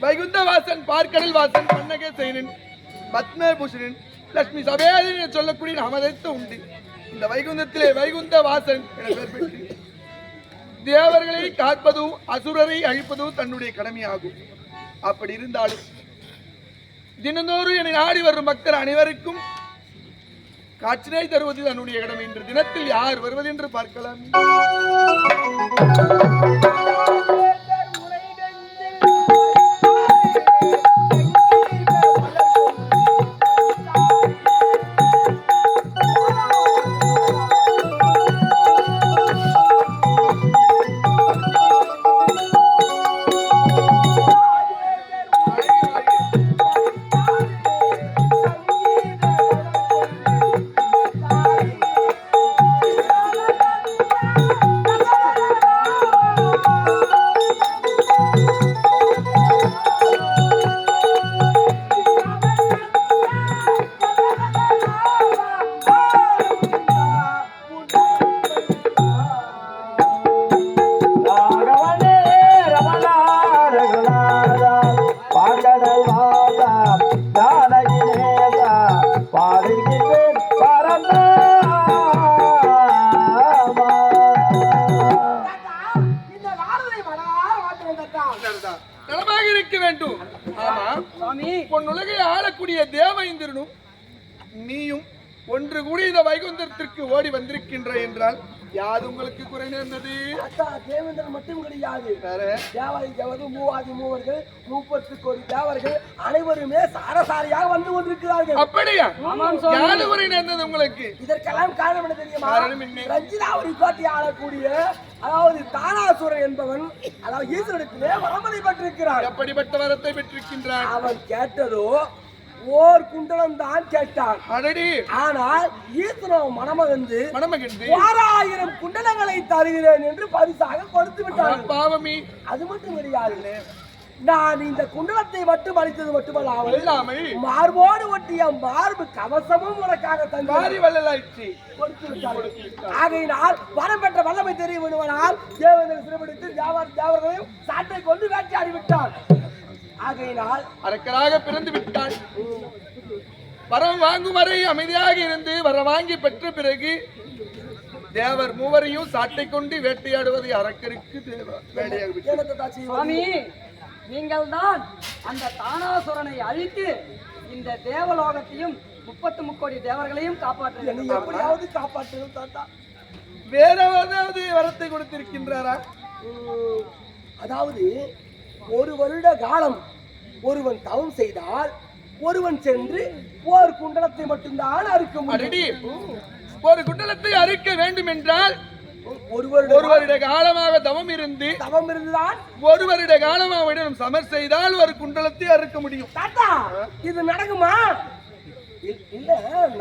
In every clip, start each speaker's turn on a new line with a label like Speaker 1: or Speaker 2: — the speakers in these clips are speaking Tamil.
Speaker 1: வைகுந்த வாசன், பார்க்கடல் வாசன், பன்னக சேனன், பத்மபூஷணன், லட்சுமி சபேதன் என சொல்லக்கூடிய நாமதத்து உண்டு. இந்த வைகுந்தத்திலே வைகுந்த வாசன் என பெயர் பெற்று தேவர்களை காப்பதும் அசுரரை அழிப்பதும் தன்னுடைய கடமையாகும். அப்படி இருந்தாலும் தினந்தோறும் என்னை நாடி வரும் பக்தர் அனைவருக்கும் காட்சினை தருவது தன்னுடைய கடமை. இன்று தினத்தில் யார் வருவது என்று பார்க்கலாம். நலமாக இருக்க வேண்டும். ஆமா உலகை ஆளக்கூடிய தேவேந்திரனும் நீயும் ஒன்று கூடி இந்த வைகுந்தத்திற்கு ஓடி வந்திருக்கின்ற என்றால் யாது உங்களுக்கு குறை நேர்ந்தது?
Speaker 2: தேவேந்திரன் மட்டும் கிடையாது, தேவாதி தேவர்கள், மூவாதி மூவர்கள், 31 தேவர்கள் அனைவருமே சாரசாரியாக வந்து கொண்டிருக்கிறார்கள்.
Speaker 1: அப்படியா? யாது குறை நேர்ந்தது உங்களுக்கு?
Speaker 2: இதற்கெல்லாம் காரணம் என்ன தெரியுமா? ரஞ்சிதாவரி கோட்டை ஆளக்கூடிய அதாவது தானாசுரன் என்பவன் அதாவது ஈஸ்வரத்திலே வரமதை பெற்றிருக்கிறான்.
Speaker 1: எப்படிப்பட்ட வரத்தை பெற்றிருக்கின்றான்?
Speaker 2: அவன் கேட்டதோ ஓர் குண்டலம் தான் கேட்டான்.
Speaker 1: அடடி.
Speaker 2: ஆனால் ஈஸ்வரன் மனமகிழ்ந்து 6000 குண்டலங்களை தருகிறேன் என்று பரிசாக கொடுத்து விட்டான்.
Speaker 1: பாவமி.
Speaker 2: அது மட்டும் கிடையாது, நான் இந்த குண்டலத்தை மட்டும் அளித்தது மட்டுமல்லாமல் மார்போடு ஒட்டிய மார்பு கவசமும் உனக்காக தந்தாரி வல்லலாயிற்று கொடுத்து விட்டார். ஆகையினால் வரம் பெற்ற வல்லமை தெரிய வேண்டுமானால் தேவேந்திரன் சிறைபிடித்து தேவர்களையும் சாட்டை கொண்டு வேட்டையாடி விட்டார். ஆகையினால்
Speaker 1: அரக்கராக பிறந்து விட்டான். வரம் வாங்கும் வரை அமைதியாக இருந்து வர வாங்கி பெற்ற பிறகு தேவர் மூவரையும் சாட்டை கொண்டு வேட்டையாடுவது அரக்கருக்கு
Speaker 3: சுவாமி, நீங்கள் தான் அந்த தானாசுரனை அழித்து இந்த தேவலோகத்தையும் 33 கோடி தேவர்களையும் காப்பாற்ற
Speaker 2: எப்படியாவது காப்பாற்றணும் தாத்தா.
Speaker 1: வேற ஏதாவது வரத்தை கொடுத்திருக்கின்றாரா?
Speaker 2: அதாவது ஒரு வருட காலம் ஒருவன் தவம் செய்தால் ஒருவன் சென்று ஒரு குண்டலத்தை மட்டும்தான் அறுக்க முடியும்.
Speaker 1: ஒரு குண்டலத்தை அறுக்க வேண்டும் என்றால் ஒரு வருட காலமாக தவம் இருந்துதான் ஒரு வருட காலமாக சமர் செய்தால் ஒரு குண்டலத்தை அறுக்க முடியும்.
Speaker 2: தாத்தா, இது நடக்குமா? இல்ல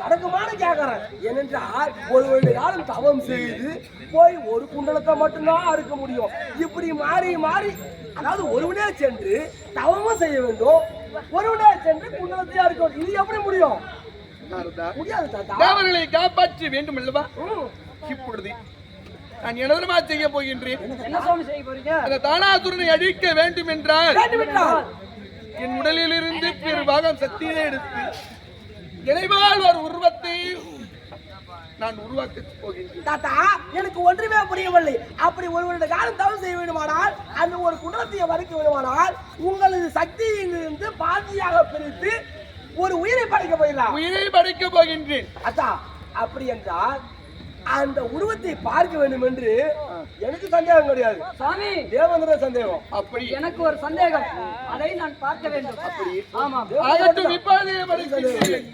Speaker 2: நடக்குமான்னு கேக்குறேன். ஏனென்றால் ஒரு வருட காலம் தவம் செய்து போய் ஒரு குண்டலத்தை மட்டும்தான் அறுக்க முடியும். இப்படி மாறி மாறி அதாவது ஒருவனே சென்று தவமும் செய்ய வேண்டும், ஒருவனே சென்று குண்டலத்தை அறுக்க வேண்டும். இது எப்படி முடியும்? முடியாது தாத்தா.
Speaker 1: தேவர்களை காப்பாற்ற வேண்டும் அல்லவா? இப்பொழுது நான் என்னமா செய்ய போகின்றேன்? அந்த தானாசுரனை அழிக்க வேண்டும் என்றால் என் உடலில் இருந்து பெரும்பாகம் சக்தியை எடுத்து இணைவால் ஒரு உருவத்தை நான் உருவாக்க போகின்றேன்.
Speaker 2: தாத்தா, எனக்கு ஒன்றுமே புரியவில்லை. அப்படி ஒருவருடைய காலம் தவம் செய்ய வேண்டுமானால் அந்த ஒரு குண்டலத்தை வரைக்க வேண்டுமானால் உங்களது சக்தியிலிருந்து பாதியாக பிரித்து ஒரு உயிரை படைக்க போயிடலாம்.
Speaker 1: உயிரை படைக்க போகின்றேன்.
Speaker 2: அத்தா, அப்படி என்றால் அந்த உருவத்தை பார்க்க வேண்டும் என்று எனக்கு சந்தேகம் கிடையாது
Speaker 3: சாமி.
Speaker 2: தேவேந்திர சந்தேகம்.
Speaker 1: அப்படி
Speaker 3: எனக்கு ஒரு சந்தேகம், அதை நான் பார்க்க வேண்டும். அப்படி ஆமாம்.
Speaker 1: ஆகட்டும், இப்போதே படைக்கிறேன்.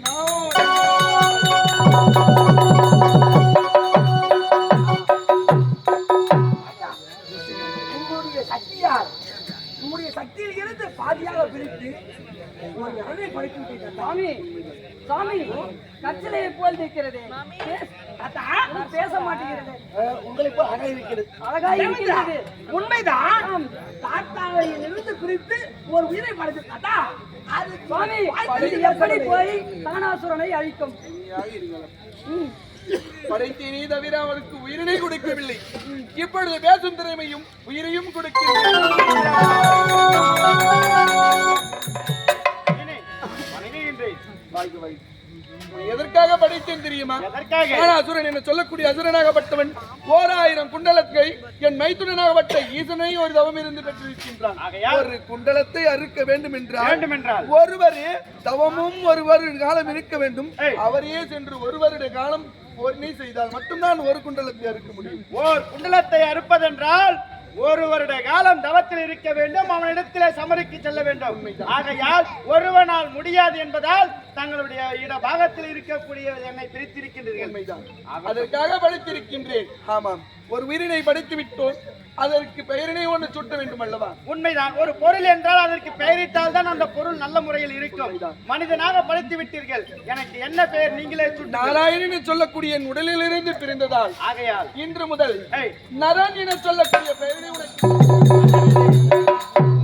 Speaker 2: உங்களுடைய சக்தியில் இருந்து பாதியாக பிரித்து
Speaker 3: சாமி, சாமி கச்சலையை போல் இருக்கிறது, பேச மாட்டேங்கிறது.
Speaker 2: உங்களுக்கு அழகா இருக்கிறது.
Speaker 3: அழகா இருக்கிறது.
Speaker 2: உண்மைதான். தாத்தாவையில் இருந்து பிரித்து ஒரு உயிரை படைத்து தாத்தா, அது
Speaker 3: சுவாமி எப்படி போய் தானாசுரனை அழிக்கும்?
Speaker 1: படைத்தேனே தவிர அவருக்கு உயிரினை கொடுக்கவில்லை. இப்பொழுது பேசும் திறமையும் உயிரையும் கொடுக்கிறேன். எதற்காக படைத்தேன் தெரியுமா? அசுரன் என சொல்லக்கூடிய அசுரனாகப்பட்டவன் 1000 குண்டலத்தை என் மைத்துனனாகப்பட்ட ஈசனை ஒரு தவம் இருந்து பெற்றிருக்கின்றான். ஒரு குண்டலத்தை அறுக்க வேண்டும் என்றால் ஒருவரே தவமும் ஒரு வருட காலம் இருக்க வேண்டும். அவரே சென்று ஒரு வருட காலம் செய்தால் மட்டும்தான் ஒரு குண்டலத்தை அறுக்க முடியும்.
Speaker 4: ஓர் குண்டலத்தை அறுப்பதென்றால் ஒரு வருட காலம் தவத்தில் இருக்க வேண்டும், அவனிடத்திலே சமரிக்கு செல்ல வேண்டும். ஆகையால் ஒருவனால் முடியாது என்பதால் தங்களுடைய இட பாகத்தில் இருக்கக்கூடிய என்னை பிரித்திருக்கின்றீர்கள்.
Speaker 1: அதற்காக படித்திருக்கின்றேன். ஆமாம், ஒரு உயிரினை படித்து விட்டோம், அதற்கு பெயரினை ஒன்று சுட்ட வேண்டும் அல்லவா?
Speaker 4: உண்மைதான். ஒரு பொருள் என்றால் அதற்கு பெயரிட்டால் தான் அந்த பொருள் நல்ல முறையில் இருக்கும். மனிதனாக படித்து விட்டீர்கள், எனக்கு என்ன பெயர் நீங்களே சுட்ட?
Speaker 1: நாராயணன் என சொல்லக்கூடிய என் உடலில் இருந்து பிரிந்ததால்
Speaker 4: ஆகையால்
Speaker 1: இன்று முதல் நரன் என சொல்லக்கூடிய பெயரினை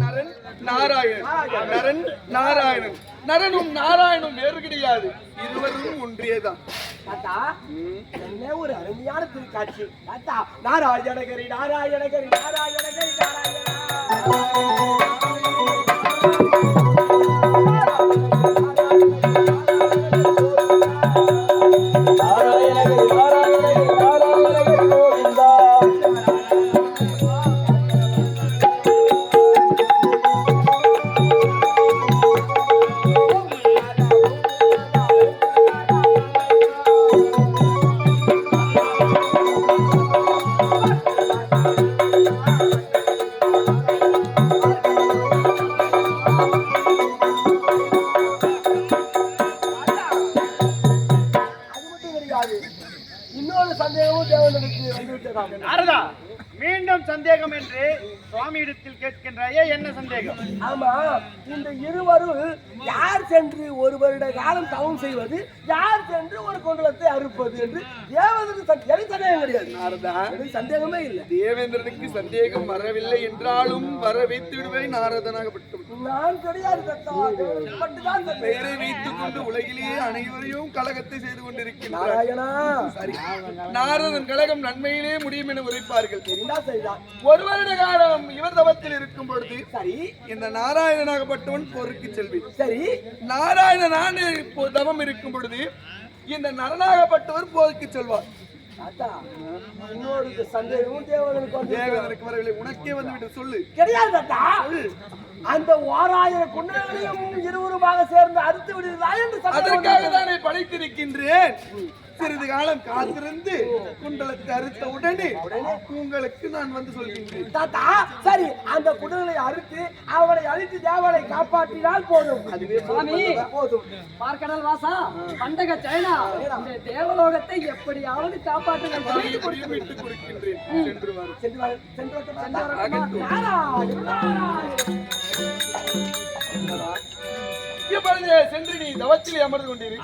Speaker 1: நரன் நாராயணன். நரன் நாராயணன். நரனும் நாராயணும் வேறு கிடையாது, இருவரும் ஒன்றியேதான்.
Speaker 2: என்ன ஒரு அருமையான திருக்காட்சி. நாராயணகரி நாராயணகரி நாராயணகரி
Speaker 4: சந்தேகம் என்று சுவாமியிடத்தில் கேட்கின்றாயே, என்ன சந்தேகம்?
Speaker 2: ஆமா, இந்த இருவரும் யார் சென்று ஒரு வருட காலம் தவம் செய்வது, யார் சென்று ஒரு குண்டலத்தை அறுப்பது என்று தேவேந்திரனுக்கு எனக்கு சந்தேகம் கிடையாது.
Speaker 1: நாரதா,
Speaker 2: எனக்கு சந்தேகமே இல்லை.
Speaker 1: தேவேந்திரனுக்கு சந்தேகம் வரவில்லை என்றாலும் வர வைத்து விடுவேன் நாரதனாகப்பட்டவன்.
Speaker 2: நான் கிடையாது தத்தா, மட்டும்தான் சொன்னேன்.
Speaker 1: பெயரை வைத்துக் கொண்டு உலகிலேயே அனைவரையும் கலகத்தை செய்து கொண்டிருக்கின்றார்.
Speaker 2: நாராயணா,
Speaker 1: சரி, நாரதன் கழகம் நன்மையிலே முடியும் என உரைப்பார்கள்.
Speaker 2: என்ன செய்தான்?
Speaker 1: ஒரு வருட காலம் இவர் தவத்தில் இருக்கும் பொழுது
Speaker 2: சரி,
Speaker 1: இந்த நாராயணனாகப்பட்டவன் போருக்கு செல்வி.
Speaker 2: சரி,
Speaker 1: நாராயணனான தவம் இருக்கும் பொழுது இந்த நரனாகப்பட்டவர் போருக்கு செல்வார்.
Speaker 2: தாத்தா, இன்னொரு சந்தேகமும் தேவனுக்கு வந்து
Speaker 1: தேவேந்திரனுக்கு வரவில்லை, உனக்கே வந்து விட்டு சொல்லு.
Speaker 2: கிடையாது தாத்தா. அந்த 1000 குண்டங்களையும் இருவருமாக சேர்ந்து அறுத்து விடுகிறா என்று சந்தேகம்
Speaker 1: அதற்காக
Speaker 2: வந்தது.
Speaker 1: தானே படைத்திருக்கின்றேன். சிறிது காலம் காத்திருந்து குண்டலத்தை அறுத்த உடனே உங்களுக்கு நான் வந்து சொல்கின்றேன்.
Speaker 2: தாத்தா, சரி, அந்த குண்டலை அறுத்து அவனை அழித்து தேவனை காப்பாற்றினால் போதும். அதுவே
Speaker 3: சுவாமி,
Speaker 2: போதும்.
Speaker 3: பார்க்கடல் வாசா, பண்டக சைனா, இந்த தேவலோகத்தை எப்படியாவது காப்பாற்றுங்கள் சுவாமி.
Speaker 1: இப்படியும் விட்டுக் கொடுக்கின்றேன். சென்று வாரு.
Speaker 2: சென்று வா- சென்று வரட்டும் தாத்தா.
Speaker 1: அகன்று.
Speaker 2: நாராயண, நாராயண.
Speaker 1: இப்பொழுது சென்று நீ தவத்திலே அமர்ந்து கொண்டிரு.